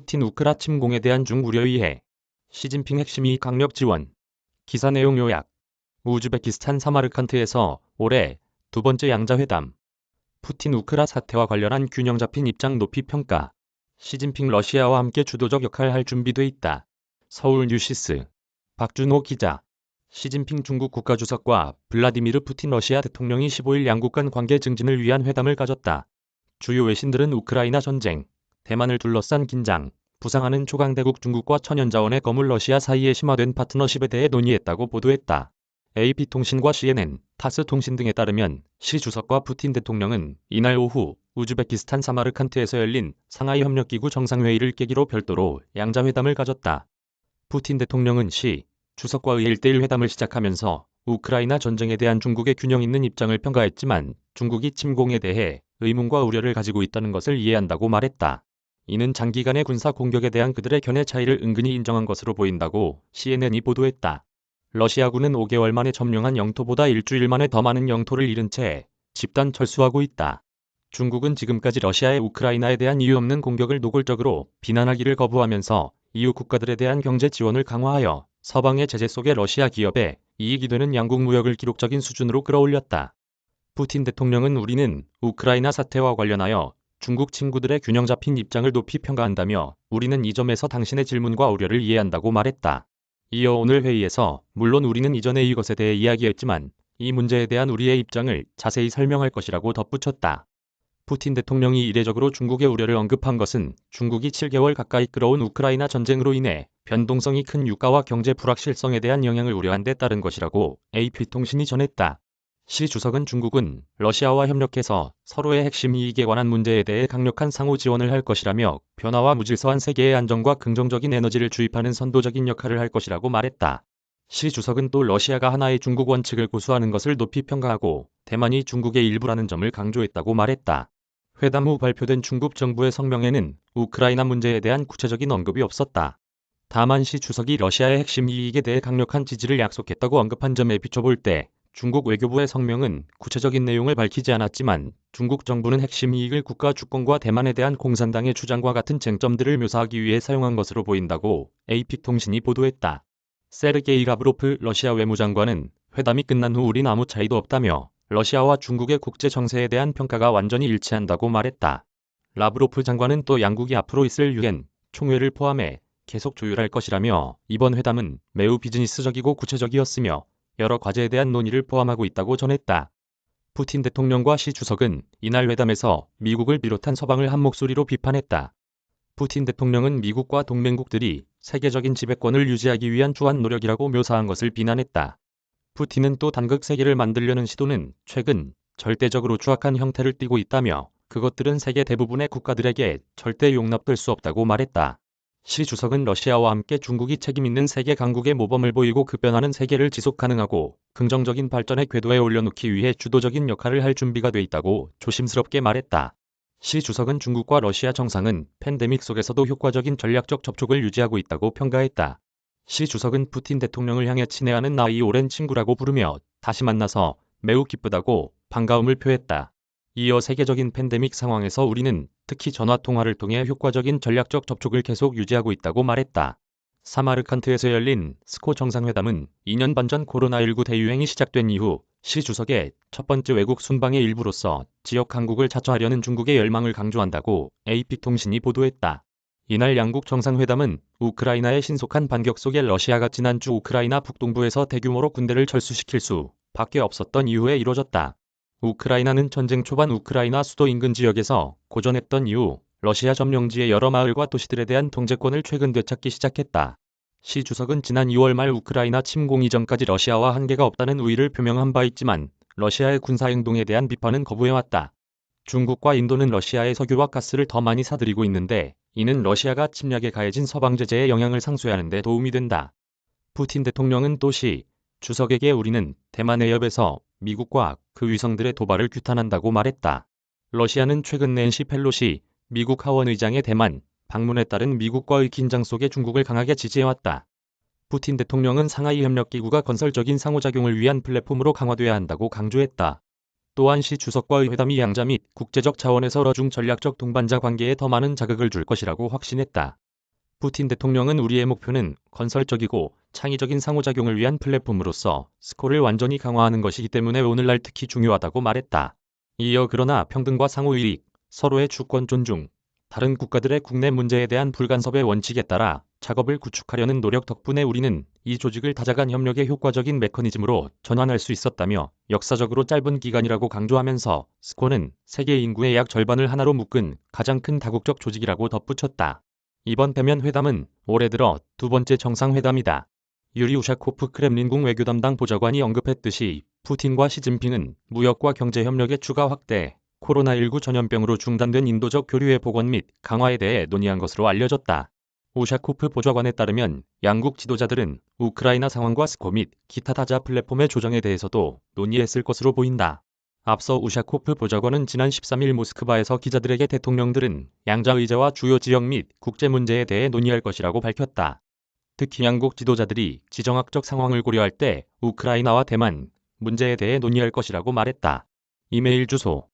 푸틴 우크라 침공에 대한 중 우려 이해. 시진핑 핵심이 강력 지원. 기사 내용 요약. 우즈베키스탄 사마르칸트에서 올해 두 번째 양자회담. 푸틴 우크라 사태와 관련한 균형 잡힌 입장 높이 평가. 시진핑 러시아와 함께 주도적 역할 할 준비돼 있다. 서울 뉴시스. 박준호 기자. 시진핑 중국 국가주석과 블라디미르 푸틴 러시아 대통령이 15일 양국 간 관계 증진을 위한 회담을 가졌다. 주요 외신들은 우크라이나 전쟁, 대만을 둘러싼 긴장, 부상하는 초강대국 중국과 천연자원의 거물 러시아 사이에 심화된 파트너십에 대해 논의했다고 보도했다. AP통신과 CNN, 타스통신 등에 따르면 시 주석과 푸틴 대통령은 이날 오후 우즈베키스탄 사마르칸트에서 열린 상하이 협력기구 정상회의를 계기로 별도로 양자회담을 가졌다. 푸틴 대통령은 시 주석과의 1대1 회담을 시작하면서 우크라이나 전쟁에 대한 중국의 균형 있는 입장을 평가했지만 중국이 침공에 대해 의문과 우려를 가지고 있다는 것을 이해한다고 말했다. 이는 장기간의 군사 공격에 대한 그들의 견해 차이를 은근히 인정한 것으로 보인다고 CNN이 보도했다. 러시아군은 5개월 만에 점령한 영토보다 일주일 만에 더 많은 영토를 잃은 채 집단 철수하고 있다. 중국은 지금까지 러시아의 우크라이나에 대한 이유 없는 공격을 노골적으로 비난하기를 거부하면서 이웃 국가들에 대한 경제 지원을 강화하여 서방의 제재 속에 러시아 기업에 이익이 되는 양국 무역을 기록적인 수준으로 끌어올렸다. 푸틴 대통령은 우리는 우크라이나 사태와 관련하여 중국 친구들의 균형 잡힌 입장을 높이 평가한다며 우리는 이 점에서 당신의 질문과 우려를 이해한다고 말했다. 이어 오늘 회의에서 물론 우리는 이전에 이것에 대해 이야기했지만 이 문제에 대한 우리의 입장을 자세히 설명할 것이라고 덧붙였다. 푸틴 대통령이 이례적으로 중국의 우려를 언급한 것은 중국이 7개월 가까이 끌어온 우크라이나 전쟁으로 인해 변동성이 큰 유가와 경제 불확실성에 대한 영향을 우려한 데 따른 것이라고 AP통신이 전했다. 시 주석은 중국은 러시아와 협력해서 서로의 핵심 이익에 관한 문제에 대해 강력한 상호 지원을 할 것이라며 변화와 무질서한 세계의 안정과 긍정적인 에너지를 주입하는 선도적인 역할을 할 것이라고 말했다. 시 주석은 또 러시아가 하나의 중국 원칙을 고수하는 것을 높이 평가하고 대만이 중국의 일부라는 점을 강조했다고 말했다. 회담 후 발표된 중국 정부의 성명에는 우크라이나 문제에 대한 구체적인 언급이 없었다. 다만 시 주석이 러시아의 핵심 이익에 대해 강력한 지지를 약속했다고 언급한 점에 비춰볼 때 중국 외교부의 성명은 구체적인 내용을 밝히지 않았지만 중국 정부는 핵심 이익을 국가 주권과 대만에 대한 공산당의 주장과 같은 쟁점들을 묘사하기 위해 사용한 것으로 보인다고 AP통신이 보도했다. 세르게이 라브로프 러시아 외무장관은 회담이 끝난 후 우린 아무 차이도 없다며 러시아와 중국의 국제 정세에 대한 평가가 완전히 일치한다고 말했다. 라브로프 장관은 또 양국이 앞으로 있을 유엔 총회를 포함해 계속 조율할 것이라며 이번 회담은 매우 비즈니스적이고 구체적이었으며 여러 과제에 대한 논의를 포함하고 있다고 전했다. 푸틴 대통령과 시 주석은 이날 회담에서 미국을 비롯한 서방을 한 목소리로 비판했다. 푸틴 대통령은 미국과 동맹국들이 세계적인 지배권을 유지하기 위한 주한 노력이라고 묘사한 것을 비난했다. 푸틴은 또 단극 세계를 만들려는 시도는 최근 절대적으로 추악한 형태를 띠고 있다며 그것들은 세계 대부분의 국가들에게 절대 용납될 수 없다고 말했다. 시 주석은 러시아와 함께 중국이 책임있는 세계 강국의 모범을 보이고 급변하는 세계를 지속 가능하고 긍정적인 발전의 궤도에 올려놓기 위해 주도적인 역할을 할 준비가 돼 있다고 조심스럽게 말했다. 시 주석은 중국과 러시아 정상은 팬데믹 속에서도 효과적인 전략적 접촉을 유지하고 있다고 평가했다. 시 주석은 푸틴 대통령을 향해 친애하는 나이 오랜 친구라고 부르며 다시 만나서 매우 기쁘다고 반가움을 표했다. 이어 세계적인 팬데믹 상황에서 우리는 특히 전화통화를 통해 효과적인 전략적 접촉을 계속 유지하고 있다고 말했다. 사마르칸트에서 열린 스코 정상회담은 2년 반 전 코로나19 대유행이 시작된 이후 시 주석의 첫 번째 외국 순방의 일부로서 지역 강국을 자처하려는 중국의 열망을 강조한다고 AP통신이 보도했다. 이날 양국 정상회담은 우크라이나의 신속한 반격 속에 러시아가 지난주 우크라이나 북동부에서 대규모로 군대를 철수시킬 수 밖에 없었던 이후에 이뤄졌다. 우크라이나는 전쟁 초반 우크라이나 수도 인근 지역에서 고전했던 이후 러시아 점령지의 여러 마을과 도시들에 대한 통제권을 최근 되찾기 시작했다. 시 주석은 지난 2월 말 우크라이나 침공 이전까지 러시아와 한계가 없다는 우위를 표명한 바 있지만 러시아의 군사행동에 대한 비판은 거부해왔다. 중국과 인도는 러시아의 석유와 가스를 더 많이 사들이고 있는데 이는 러시아가 침략에 가해진 서방 제재의 영향을 상쇄하는 데 도움이 된다. 푸틴 대통령은 또 시 주석에게 우리는 대만 해협에서 미국과 그 위성들의 도발을 규탄한다고 말했다. 러시아는 최근 낸시 펠로시 미국 하원의장의 대만 방문에 따른 미국과의 긴장 속에 중국을 강하게 지지해왔다. 푸틴 대통령은 상하이 협력기구가 건설적인 상호작용을 위한 플랫폼으로 강화돼야 한다고 강조했다. 또한 시 주석과의 회담이 양자 및 국제적 차원에서 러중 전략적 동반자 관계에 더 많은 자극을 줄 것이라고 확신했다. 푸틴 대통령은 우리의 목표는 건설적이고 창의적인 상호작용을 위한 플랫폼으로서 스콜을 완전히 강화하는 것이기 때문에 오늘날 특히 중요하다고 말했다. 이어 그러나 평등과 상호이익, 서로의 주권 존중, 다른 국가들의 국내 문제에 대한 불간섭의 원칙에 따라 작업을 구축하려는 노력 덕분에 우리는 이 조직을 다자간 협력의 효과적인 메커니즘으로 전환할 수 있었다며 역사적으로 짧은 기간이라고 강조하면서 스콜은 세계 인구의 약 절반을 하나로 묶은 가장 큰 다국적 조직이라고 덧붙였다. 이번 대면 회담은 올해 들어 두 번째 정상회담이다. 유리 우샤코프 크렘린궁 외교담당 보좌관이 언급했듯이 푸틴과 시진핑은 무역과 경제 협력의 추가 확대, 코로나19 전염병으로 중단된 인도적 교류의 복원 및 강화에 대해 논의한 것으로 알려졌다. 우샤코프 보좌관에 따르면 양국 지도자들은 우크라이나 상황과 스코 및 기타 다자 플랫폼의 조정에 대해서도 논의했을 것으로 보인다. 앞서 우샤코프 보좌관은 지난 13일 모스크바에서 기자들에게 대통령들은 양자 의제와 주요 지역 및 국제 문제에 대해 논의할 것이라고 밝혔다. 특히 양국 지도자들이 지정학적 상황을 고려할 때 우크라이나와 대만 문제에 대해 논의할 것이라고 말했다. 이메일 주소